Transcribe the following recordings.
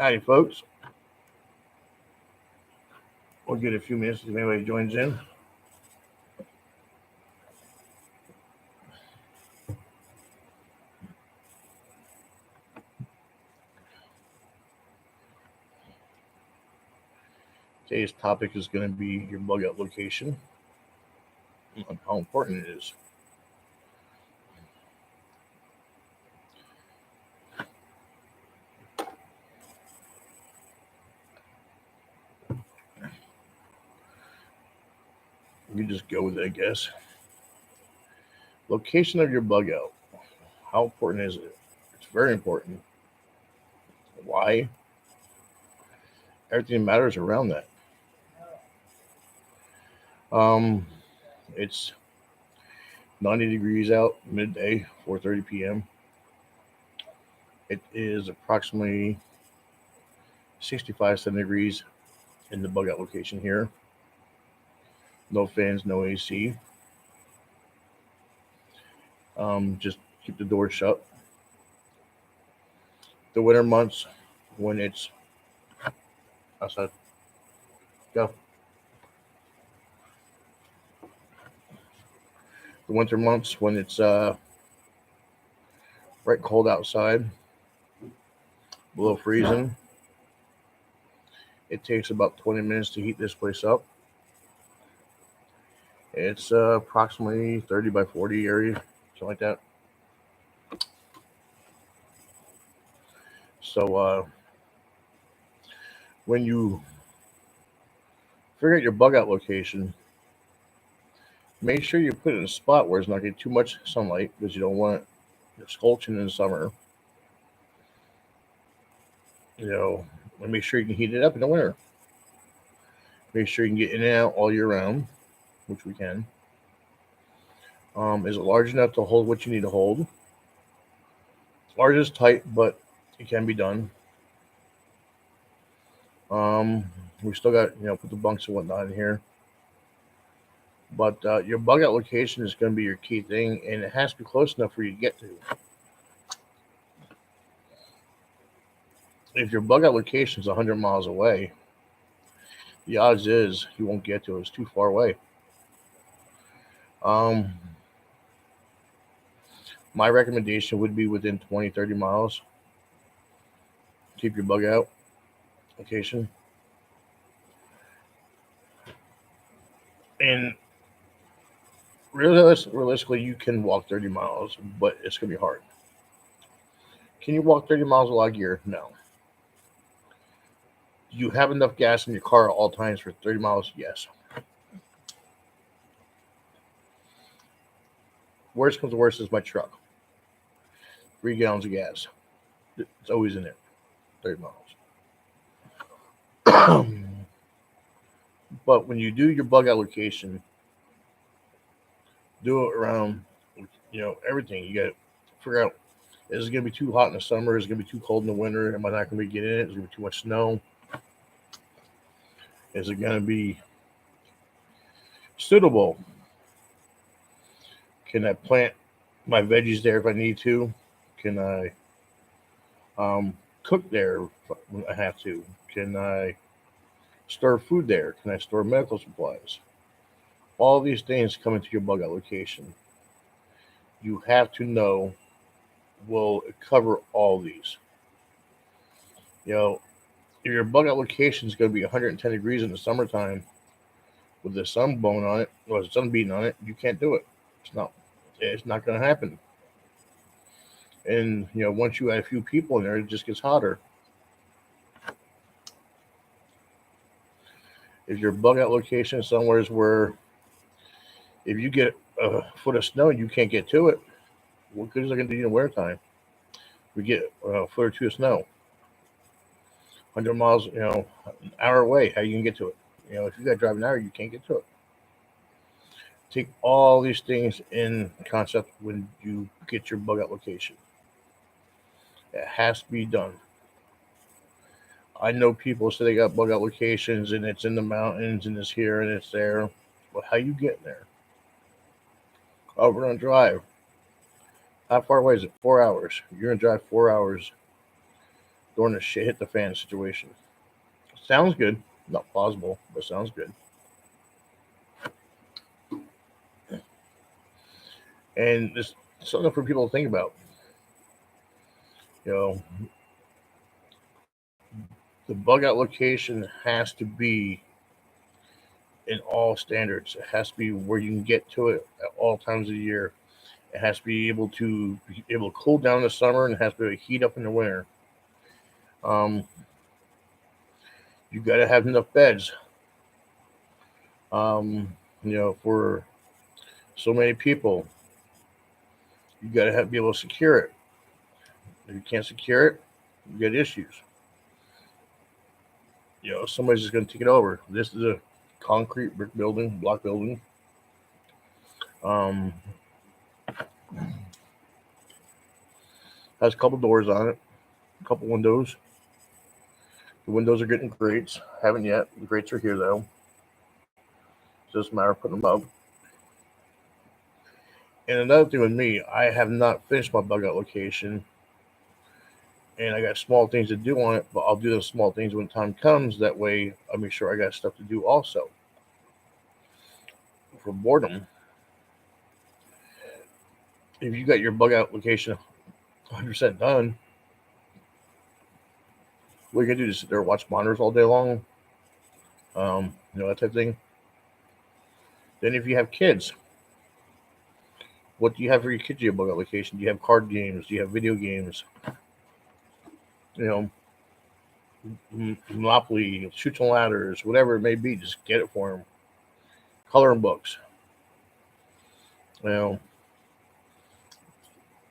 Howdy, folks. We'll get a few minutes if anybody joins in. Today's topic is going to be your bug out location and how important it is. You just go with it, I guess. Location of your bug out. How important is it? It's very important. Why? Everything matters around that. It's 90 degrees out midday, 4:30 p.m. It is approximately 65 centigrades in the bug out location here. No fans, no AC. Just keep the door shut. The winter months, when it's outside, go. The winter months, when it's right cold outside, below freezing, it takes about 20 minutes to heat this place up. It's approximately 30 by 40 area, something like that. So when you figure out your bug out location, make sure you put it in a spot where it's not getting too much sunlight, because you don't want it scorching in the summer. And make sure you can heat it up in the winter. Make sure you can get in and out all year round, which we can. Is it large enough to hold what you need to hold? Large is tight, but it can be done. We still got, put the bunks and whatnot in here. But your bug out location is going to be your key thing, and it has to be close enough for you to get to. If your bug out location is 100 miles away, the odds is you won't get to it. It's too far away. My recommendation would be within 20, 30 miles. Keep your bug out location. And realistically, you can walk 30 miles, but it's going to be hard. Can you walk 30 miles with a lot of gear? No. Do you have enough gas in your car at all times for 30 miles? Yes. Worst comes to worst is my truck. 3 gallons of gas. It's always in it. 30 miles. But when you do your bug out location, do it around, everything. You got to figure out, is it going to be too hot in the summer? Is it going to be too cold in the winter? Am I not going to be getting in it? Is it going to be too much snow? Is it going to be suitable? Can I plant my veggies there if I need to? Can I cook there when I have to? Can I store food there? Can I store medical supplies? All these things come into your bug out location. You have to know, will it cover all these? If your bug out location is going to be 110 degrees in the summertime with the sun blowing on it, or the sun beating on it, you can't do it. It's not going to happen. And once you add a few people in there, it just gets hotter. If your bug out location is somewhere where if you get a foot of snow and you can't get to it, what good is it going to do in the wintertime? We get a foot or two of snow. 100 miles, an hour away, how you can get to it? If you got to drive an hour, you can't get to it. Take all these things in concept when you get your bug out location. It has to be done. I know people say they got bug out locations and it's in the mountains and it's here and it's there. But how you get there? Oh, we're going to drive. How far away is it? 4 hours. You're going to drive 4 hours during the shit hit the fan situation. Sounds good. Not plausible, but sounds good. And it's something for people to think about. You know, the bug out location has to be in all standards. It has to be where you can get to it at all times of the year. It has to be able to cool down in the summer, and it has to be able to heat up in the winter. Um, you got to have enough beds. For so many people, you got to be able to secure it. If you can't secure it, you get issues. Somebody's just going to take it over. This is a concrete brick building, block building. Um, has a couple doors on it, a couple windows. The windows are getting grates. Haven't yet. The grates are here though. It's just a matter of putting them up. And another thing with me, I have not finished my bug out location, and I got small things to do on it. But I'll do those small things when time comes. That way, I'll make sure I got stuff to do also. For boredom, if you got your bug out location 100% done, what you can do is sit there and watch monitors all day long. That type of thing. Then if you have kids, what do you have for your kids in your bug out location? Do you have card games? Do you have video games? You know, Monopoly, Chutes and Ladders, whatever it may be, just get it for them. Coloring books. You know,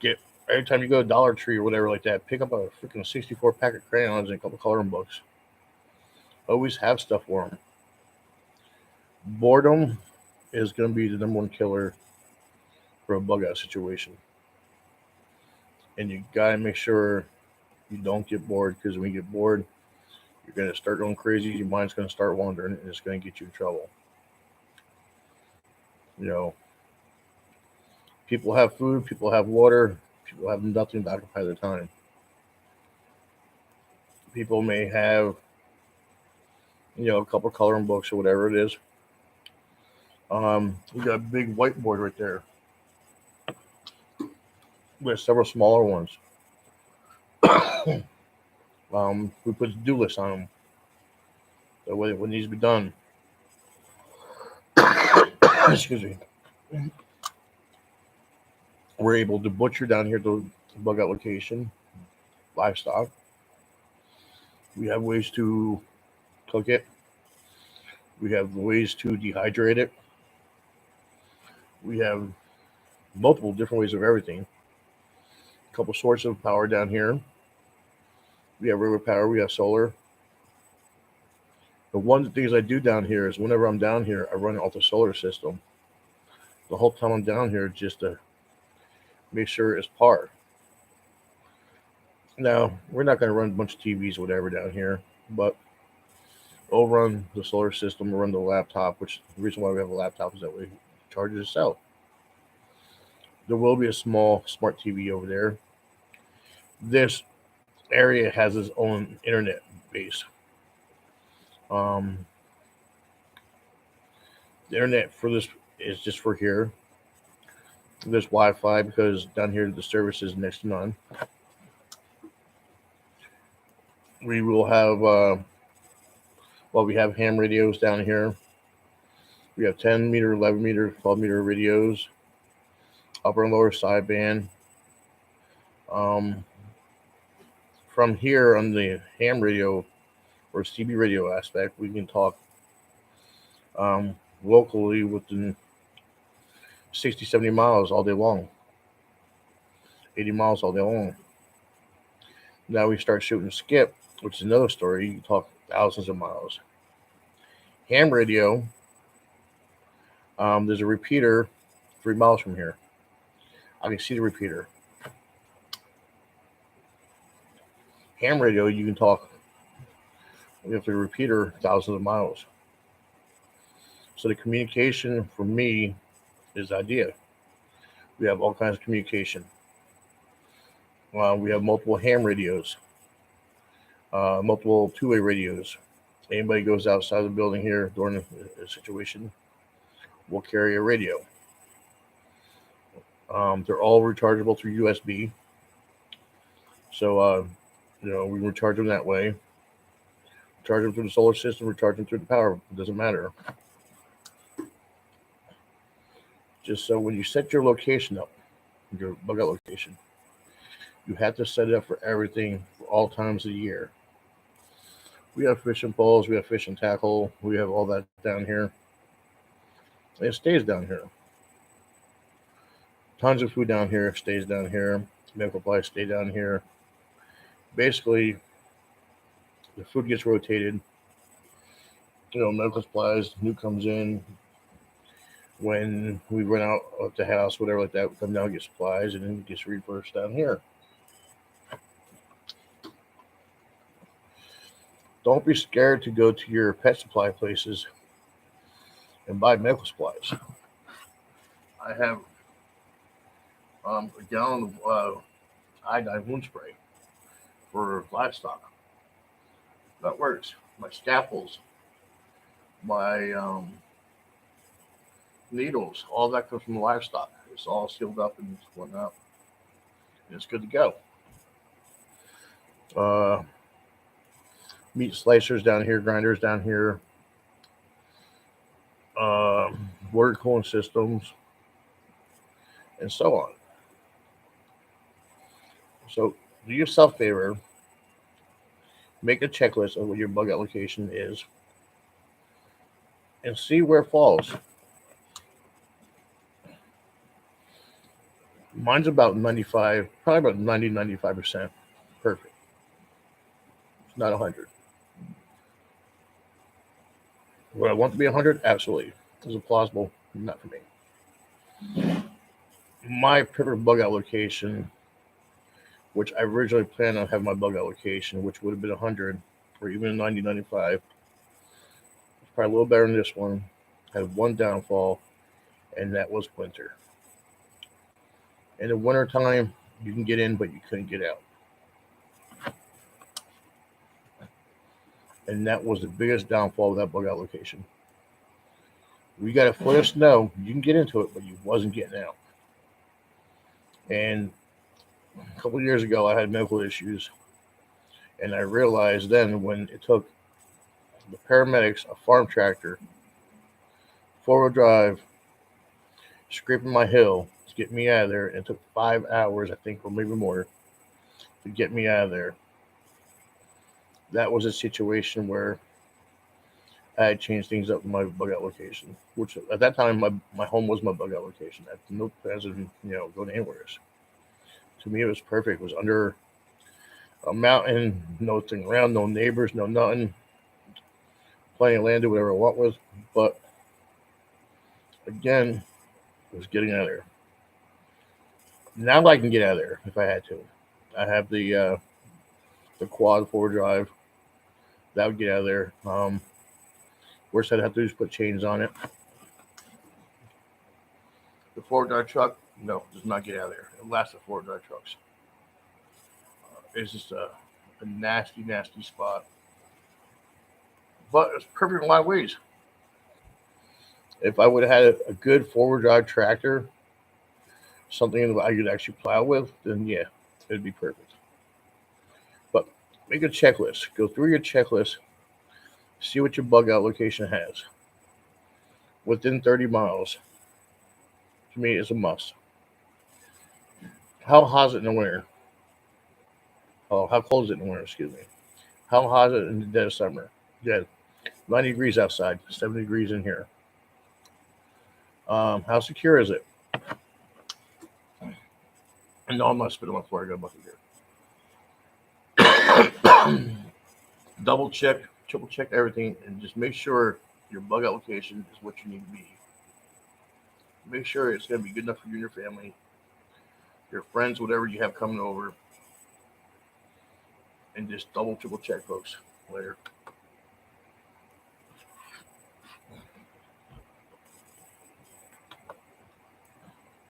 get every time you go to Dollar Tree or whatever like that, pick up a freaking 64 pack of crayons and a couple coloring books. Always have stuff for them. Boredom is going to be the number one killer for a bug out situation. And you got to make sure you don't get bored, because when you get bored, you're going to start going crazy. Your mind's going to start wandering, and it's going to get you in trouble. People have food, people have water, people have nothing to occupy their time. People may have, a couple coloring books or whatever it is. We got a big whiteboard right there with several smaller ones. We put to-do lists on them. That way, what needs to be done. Excuse me. We're able to butcher down here the bug out location, livestock. We have ways to cook it. We have ways to dehydrate it. We have multiple different ways of everything. A couple sources of power down here. We have river power. We have solar. But one of the things I do down here is whenever I'm down here, I run it off the solar system. The whole time I'm down here, just to make sure it's par. Now, we're not going to run a bunch of TVs or whatever down here, but we'll run the solar system, we'll run the laptop, which the reason why we have a laptop is that way it charges itself. There will be a small smart TV over there. This area has its own internet base. The internet for this is just for here. There's Wi-Fi because down here the service is next to none. We will have, we have ham radios down here. We have 10 meter, 11 meter, 12 meter radios, upper and lower sideband. From here on the ham radio or CB radio aspect, we can talk locally within 60, 70 miles all day long, 80 miles all day long. Now we start shooting skip, which is another story. You can talk thousands of miles. Ham radio, there's a repeater 3 miles from here. I can see the repeater. Ham radio, you can talk with the repeater thousands of miles. So the communication for me is ideal. We have all kinds of communication. We have multiple ham radios. multiple two-way radios. Anybody goes outside the building here during a situation will carry a radio. They're all rechargeable through USB. So, we recharge them that way. Charge them through the solar system, recharge them through the power. It doesn't matter. Just so when you set your location up, your bug out location, you have to set it up for everything for all times of the year. We have fishing poles, we have fishing tackle, we have all that down here. And it stays down here. Tons of food down here stays down here. Medical supplies stay down here. Basically, the food gets rotated. Medical supplies, new comes in. When we run out of the house, whatever like that, we come down and get supplies, and then it gets reversed down here. Don't be scared to go to your pet supply places and buy medical supplies. I have a gallon of iodine wound spray for livestock. That works. My scalpels, my needles, all that comes from the livestock. It's all sealed up and whatnot. And it's good to go. Meat slicers down here, grinders down here, water cooling systems, and so on. So do yourself a favor, make a checklist of what your bug out location is, and see where it falls. Mine's about 95, probably about 95% perfect. It's not 100. Would I want to be 100? Absolutely. Is it plausible? Not for me. My perfect bug out location, which I originally planned on having my bug out location, which would have been 100 or even 90, 95. It's probably a little better than this one. Had one downfall, and that was winter. In the winter time, you can get in, but you couldn't get out. And that was the biggest downfall of that bug out location. We got a foot of snow. You can get into it, but you wasn't getting out. And a couple of years ago, I had medical issues. And I realized then when it took the paramedics, a farm tractor, four-wheel drive, scraping my hill to get me out of there. And it took 5 hours, I think, or maybe more, to get me out of there. That was a situation where I had changed things up in my bug out location, which at that time my home was my bug out location. I had no plans of going anywhere. To me, it was perfect. It was under a mountain, no thing around, no neighbors, no nothing. Plenty of land, do whatever I want with. But again, it was getting out of there. Now I can get out of there if I had to. I have the quad 4-drive. That would get out of there. Worst I'd have to do is put chains on it. The 4-drive truck, no, does not get out of there. It lasts the 4-drive trucks. It's just a nasty, nasty spot. But it's perfect in a lot of ways. If I would have had a good 4-wheel-drive tractor, something that I could actually plow with, then yeah, it'd be perfect. But make a checklist. Go through your checklist. See what your bug out location has. Within 30 miles, to me, is a must. How hot is it in the winter? Oh, how cold is it in the winter? Excuse me. How hot is it in the dead of summer? Yeah, 90 degrees outside, 70 degrees in here. How secure is it? And no, I'm not spitting on the floor. I got a bucket here. Double check, triple check everything, and just make sure your bug out location is what you need to be. Make sure it's going to be good enough for you and your family, your friends, whatever you have coming over. And just double, triple check, folks. Later.